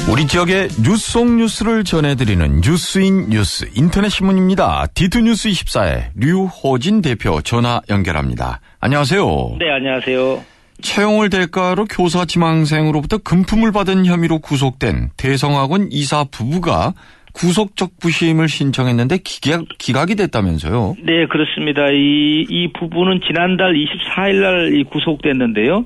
우리 지역의 뉴스 속 뉴스를 전해드리는 뉴스인 뉴스 인터넷 신문입니다. D2뉴스24의 류호진 대표 전화 연결합니다. 안녕하세요. 네, 안녕하세요. 채용을 대가로 교사 지망생으로부터 금품을 받은 혐의로 구속된 대성학원 이사 부부가 구속적부심을 신청했는데 기각이 됐다면서요? 네, 그렇습니다. 이 부부는 지난달 24일 날 구속됐는데요.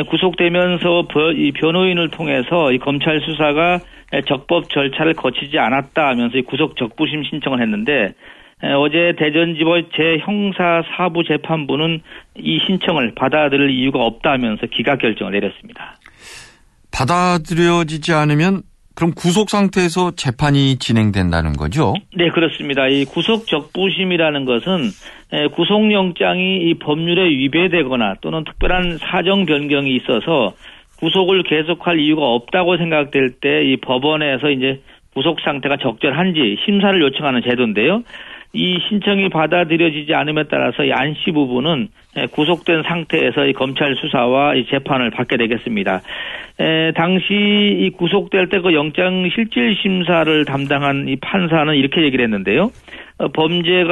구속되면서 이 변호인을 통해서 이 검찰 수사가 적법 절차를 거치지 않았다 하면서 이 구속적부심 신청을 했는데 어제 대전지법 제형사 4부 재판부는 이 신청을 받아들일 이유가 없다 하면서 기각 결정을 내렸습니다. 받아들여지지 않으면 그럼 구속 상태에서 재판이 진행된다는 거죠? 네, 그렇습니다. 이 구속적부심이라는 것은 구속영장이 이 법률에 위배되거나 또는 특별한 사정 변경이 있어서 구속을 계속할 이유가 없다고 생각될 때 이 법원에서 이제 구속 상태가 적절한지 심사를 요청하는 제도인데요. 이 신청이 받아들여지지 않음에 따라서 이 안 씨 부부는 구속된 상태에서 이 검찰 수사와 이 재판을 받게 되겠습니다. 당시 이 구속될 때 그 영장 실질 심사를 담당한 이 판사는 이렇게 얘기를 했는데요. 범죄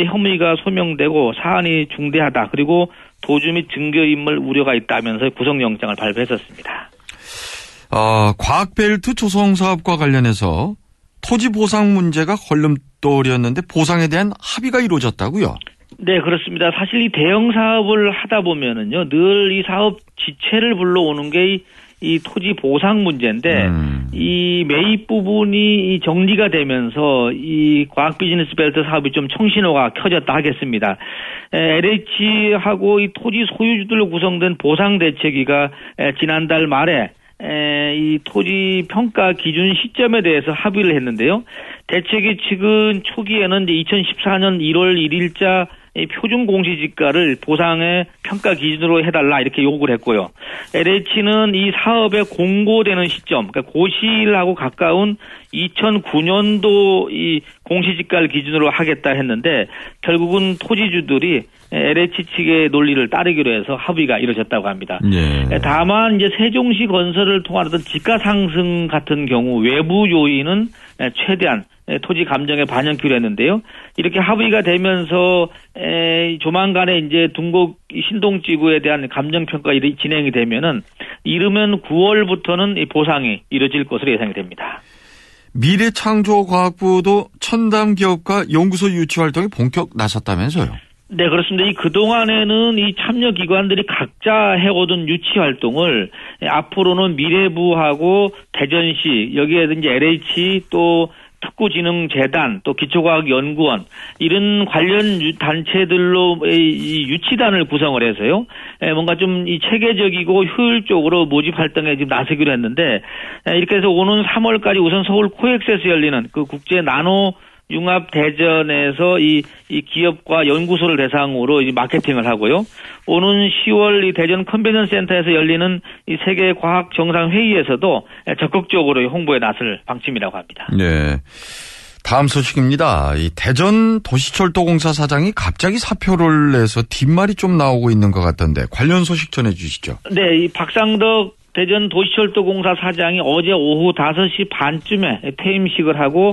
혐의가 소명되고 사안이 중대하다. 그리고 도주 및 증거 인멸 우려가 있다면서 구속영장을 발부했었습니다. 과학벨트 조성 사업과 관련해서 토지 보상 문제가 걸림돌이었는데 보상에 대한 합의가 이루어졌다고요? 네, 그렇습니다. 사실 이 대형 사업을 하다 보면은요, 늘 이 사업 지체를 불러오는 게 이 토지 보상 문제인데, 이 매입 부분이 이 정리가 되면서 이 과학 비즈니스 벨트 사업이 좀 청신호가 켜졌다 하겠습니다. LH하고 이 토지 소유주들로 구성된 보상 대책위가 지난달 말에 이 토지 평가 기준 시점에 대해서 합의를 했는데요. 대책위 측은 초기에는 이제 2014년 1월 1일자 표준 공시지가를 보상의 평가 기준으로 해달라 이렇게 요구를 했고요. LH는 이 사업에 공고되는 시점, 그러니까 고시일하고 가까운 2009년도 이 공시지가를 기준으로 하겠다 했는데 결국은 토지주들이 LH 측의 논리를 따르기로 해서 합의가 이루어졌다고 합니다. 네. 다만 이제 세종시 건설을 통한 어떤 지가 상승 같은 경우 외부 요인은 최대한 토지 감정에 반영키로 했는데요. 이렇게 합의가 되면서 조만간에 이제 둥곡 신동지구에 대한 감정평가 일이 진행이 되면은 이르면 9월부터는 이 보상이 이루어질 것으로 예상이 됩니다. 미래창조과학부도 첨단 기업과 연구소 유치 활동에 본격 나섰다면서요? 네, 그렇습니다. 그동안에는 이 참여기관들이 각자 해오던 유치 활동을 앞으로는 미래부하고 대전시, 여기에 이제 LH 또 특구진흥재단 또 기초과학연구원 이런 관련 단체들로 이 유치단을 구성을 해서요. 뭔가 좀 이 체계적이고 효율적으로 모집 활동에 지금 나서기로 했는데 이렇게 해서 오는 3월까지 우선 서울 코엑스에서 열리는 그 국제 나노 융합 대전에서 이 기업과 연구소를 대상으로 이 마케팅을 하고요. 오는 10월 이 대전 컨벤션 센터에서 열리는 이 세계 과학 정상 회의에서도 적극적으로 홍보에 나설 방침이라고 합니다. 네. 다음 소식입니다. 이 대전 도시철도공사 사장이 갑자기 사표를 내서 뒷말이 좀 나오고 있는 것 같던데 관련 소식 전해 주시죠. 네, 이 박상덕 대전 도시철도공사 사장이 어제 오후 5시 반쯤에 퇴임식을 하고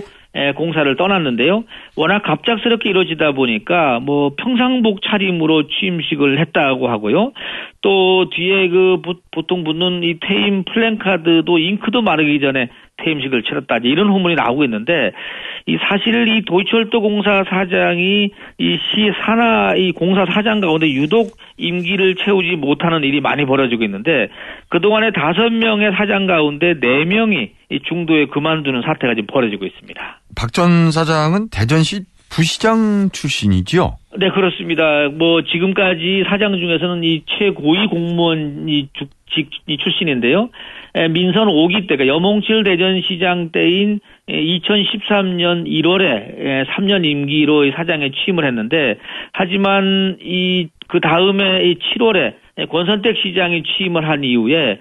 공사를 떠났는데요. 워낙 갑작스럽게 이루어지다 보니까 평상복 차림으로 취임식을 했다고 하고요. 또 뒤에 보통 붙는 이 퇴임 플랜카드도 잉크도 마르기 전에 퇴임식을 치렀다. 이런 후문이 나오고 있는데 사실 이 도시철도공사 사장이 이 시 산하 이 공사 사장 가운데 유독 임기를 채우지 못하는 일이 많이 벌어지고 있는데 그동안에 5명의 사장 가운데 4명이 이 중도에 그만두는 사태가 지금 벌어지고 있습니다. 박 전 사장은 대전시 부시장 출신이죠? 네, 그렇습니다. 지금까지 사장 중에서는 이 최고위 공무원이 출신인데요. 민선 5기 때, 그러니까 염홍칠 대전시장 때인 2013년 1월에 3년 임기로 사장에 취임을 했는데, 하지만 그 다음에 7월에 권선택 시장이 취임을 한 이후에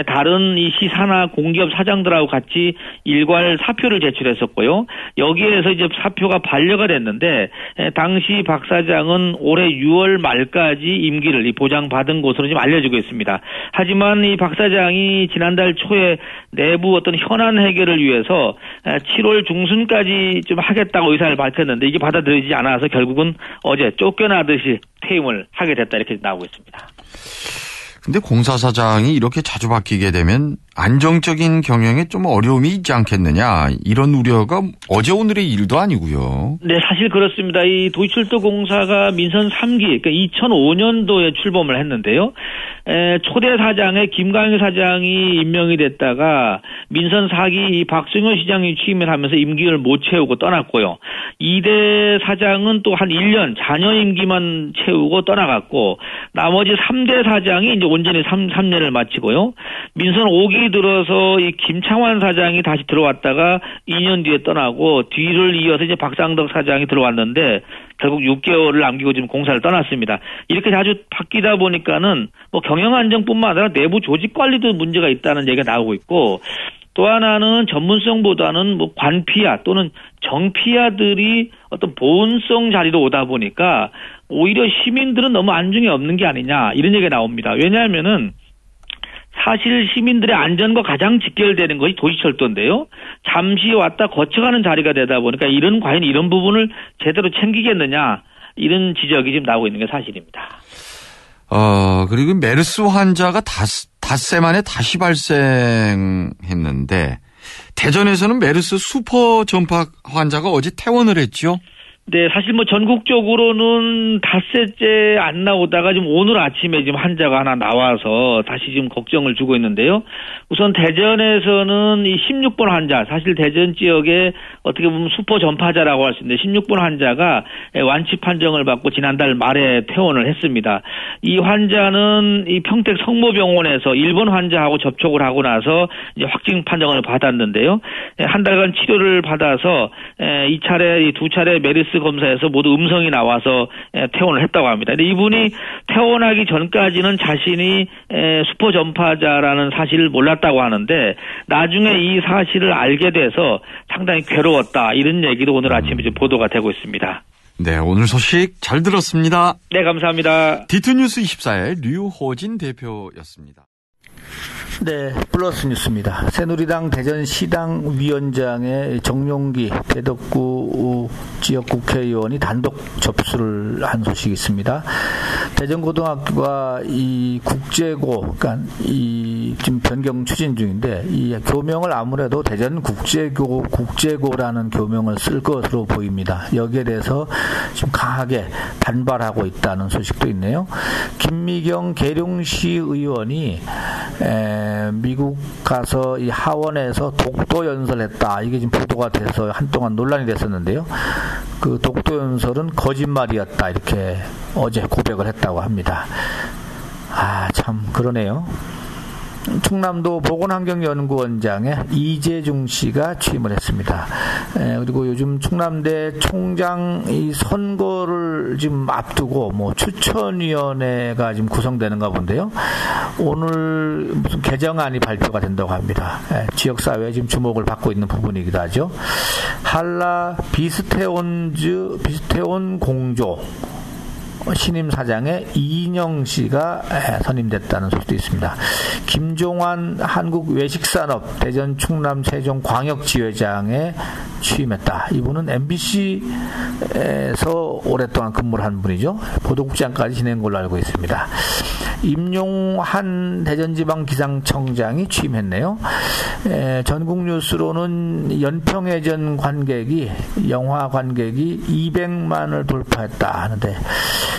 다른 이 시사나 공기업 사장들하고 같이 일괄 사표를 제출했었고요. 여기에서 이제 사표가 반려가 됐는데 당시 박 사장은 올해 6월 말까지 임기를 보장받은 것으로 지금 알려지고 있습니다. 하지만 이 박 사장이 지난달 초에 내부 어떤 현안 해결을 위해서 7월 중순까지 좀 하겠다고 의사를 밝혔는데 이게 받아들이지 않아서 결국은 어제 쫓겨나듯이 퇴임을 하게 됐다 이렇게 나오고 있습니다. 근데 공사사장이 이렇게 자주 바뀌게 되면 안정적인 경영에 좀 어려움이 있지 않겠느냐 이런 우려가 어제 오늘의 일도 아니고요. 네, 사실 그렇습니다. 이 도시철도공사가 민선 3기, 그러니까 2005년도에 출범을 했는데요. 초대 사장에 김광희 사장이 임명이 됐다가 민선 4기 이 박승효 시장이 취임을 하면서 임기를 못 채우고 떠났고요. 2대 사장은 또 한 1년 자녀 임기만 채우고 떠나갔고 나머지 3대 사장이 이제 온전히 3년을 마치고요. 민선 5기 들어서 이 김창완 사장이 다시 들어왔다가 2년 뒤에 떠나고 뒤를 이어서 이제 박상덕 사장이 들어왔는데 결국 6개월을 남기고 지금 공사를 떠났습니다. 이렇게 자주 바뀌다 보니까는 뭐 경영 안정뿐만 아니라 내부 조직 관리도 문제가 있다는 얘기가 나오고 있고 또 하나는 전문성보다는 뭐 관피아 또는 정피아들이 어떤 보온성 자리로 오다 보니까 오히려 시민들은 너무 안중에 없는 게 아니냐 이런 얘기가 나옵니다. 왜냐하면은 사실 시민들의 안전과 가장 직결되는 것이 도시철도인데요. 잠시 왔다 거쳐가는 자리가 되다 보니까 과연 이런 부분을 제대로 챙기겠느냐 이런 지적이 지금 나오고 있는 게 사실입니다. 그리고 메르스 환자가 닷새 만에 다시 발생했는데 대전에서는 메르스 슈퍼 전파 환자가 어제 퇴원을 했죠. 네, 사실 뭐 전국적으로는 닷새째 안 나오다가 지금 오늘 아침에 지금 환자가 하나 나와서 다시 지금 걱정을 주고 있는데요. 우선 대전에서는 이 16번 환자, 사실 대전 지역에 어떻게 보면 슈퍼 전파자라고 할 수 있는데 16번 환자가 완치 판정을 받고 지난달 말에 퇴원을 했습니다. 이 환자는 이 평택 성모병원에서 1번 환자하고 접촉을 하고 나서 이제 확진 판정을 받았는데요. 한 달간 치료를 받아서 두 차례 메르스 검사에서 모두 음성이 나와서 퇴원을 했다고 합니다. 근데 이분이 퇴원하기 전까지는 자신이 슈퍼 전파자라는 사실을 몰랐다고 하는데 나중에 이 사실을 알게 돼서 상당히 괴로웠다. 이런 얘기도 오늘 아침에 좀 보도가 되고 있습니다. 네, 오늘 소식 잘 들었습니다. 네, 감사합니다. 디투뉴스 24의 류호진 대표였습니다. 네, 플러스 뉴스입니다. 새누리당 대전시당 위원장의 정용기 대덕구 지역 국회의원이 단독 접수를 한 소식이 있습니다. 대전고등학교가 이 국제고, 그러니까 이 지금 변경 추진 중인데 이 교명을 아무래도 대전국제고라는 교명을 쓸 것으로 보입니다. 여기에 대해서 지금 강하게 반발하고 있다는 소식도 있네요. 김미경 계룡시 의원이 미국 가서 이 하원에서 독도 연설했다. 이게 지금 보도가 돼서 한동안 논란이 됐었는데요. 그 독도 연설은 거짓말이었다. 이렇게 어제 고백을 했다고 합니다. 참 그러네요. 충남도 보건환경연구원장에 이재중 씨가 취임을 했습니다. 그리고 요즘 충남대 총장 이 선거를 지금 앞두고 뭐 추천위원회가 지금 구성되는가 본데요. 오늘 무슨 개정안이 발표가 된다고 합니다. 지역사회에 지금 주목을 받고 있는 부분이기도 하죠. 한라 비스테온 공조 신임 사장에 이인영 씨가 선임됐다는 소식도 있습니다. 김종환 한국외식산업 대전 충남 세종 광역지회장에 취임했다. 이분은 MBC에서 오랫동안 근무를 한 분이죠. 보도국장까지 지낸 걸로 알고 있습니다. 임용한 대전지방기상청장이 취임했네요. 전국 뉴스로는 연평해전 영화 관객이 200만을 돌파했다 하는데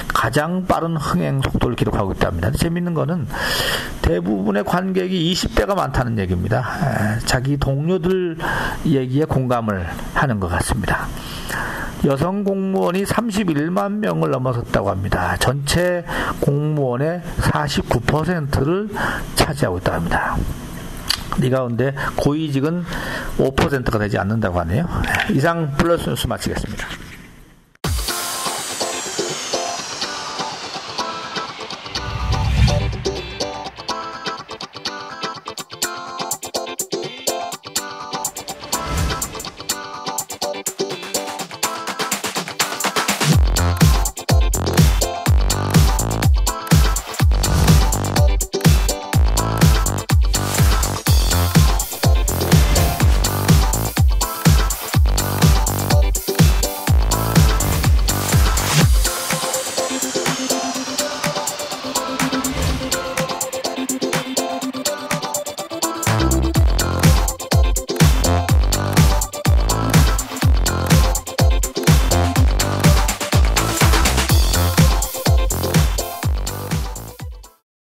가장 빠른 흥행 속도를 기록하고 있답니다. 재밌는 거는 대부분의 관객이 20대가 많다는 얘기입니다. 자기 동료들 얘기에 공감을 하는 것 같습니다. 여성 공무원이 31만 명을 넘어섰다고 합니다. 전체 공무원의 49%를 차지하고 있다고 합니다. 이 가운데 고위직은 5%가 되지 않는다고 하네요. 이상 플러스 뉴스 마치겠습니다.